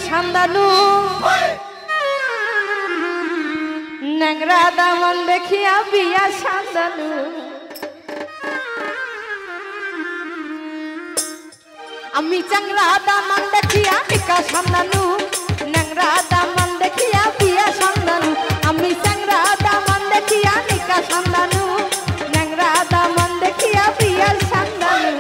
সান্দানু ন্যাংরা দামান দেখিয়া বিয়া সান্দানু আমি চ্যাংরা দামান দেখিয়া নিকা সান্দানু ন্যাংরা দামান দেখিয়া বিয়া সান্দানু আমি চ্যাংরা দামান দেখিয়া নিকা সান্দানু ন্যাংরা দামান দেখিয়া বিয়া সান্দানু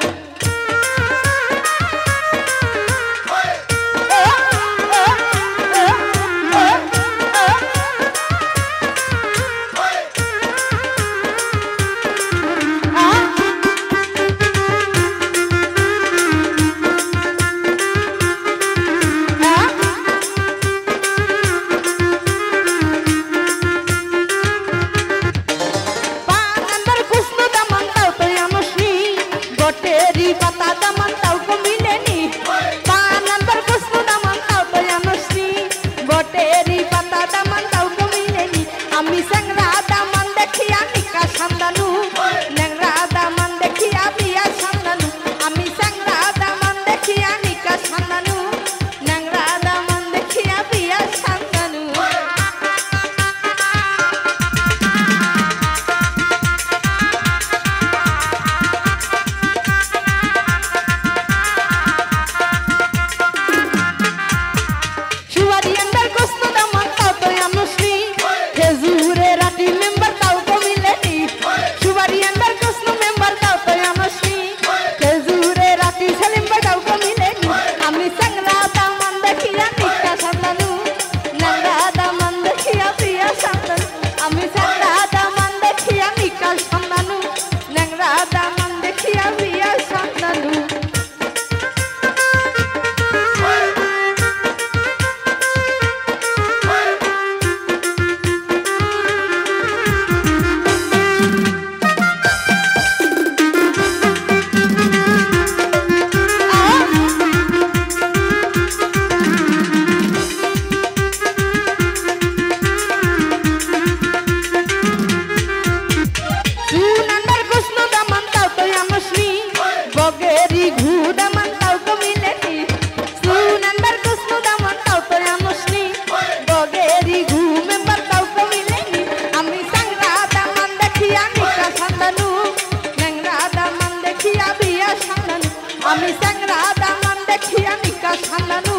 আমি চ্যাংরা দামান দেখিয়া নিকা সান্দানু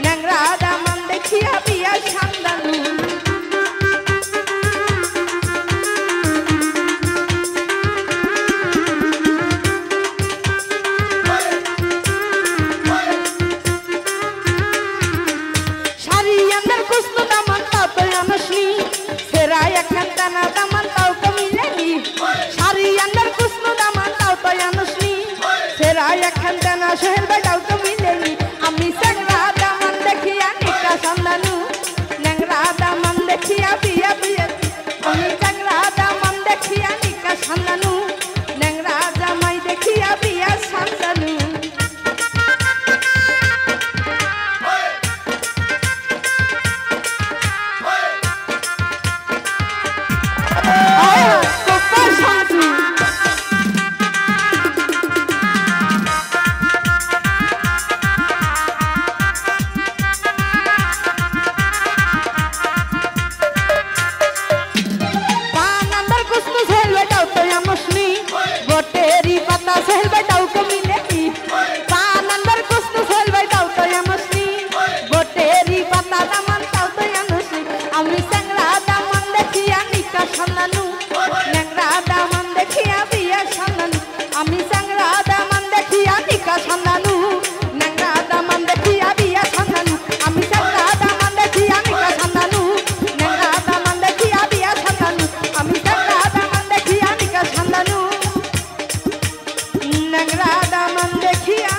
ন্যাংরা দামান দেখিয়া বিয়া সান্দানু শাড়ি আন্দার কুসনু দামান তাও তো আমসনি সেরা এখন দানা দামান তাও তো মিলেনি শাড়ি আন্দার কুসনু দামান তাও তো আমসনি সেরা এখন দানা শহর বাটাও তো মিলেনি আমি চ্যাংরা দামান দেখিয়া নিকা সান্দানু ন্যাংরা দামান দেখিয়া বিয়া বিয়া আমি চ্যাংরা দামান দেখিয়া নিকা সান্দানু ন্যাংরা জামাই দেখিয়া বিয়া সান্দানু ন্যাংরা দামান দেখিয়া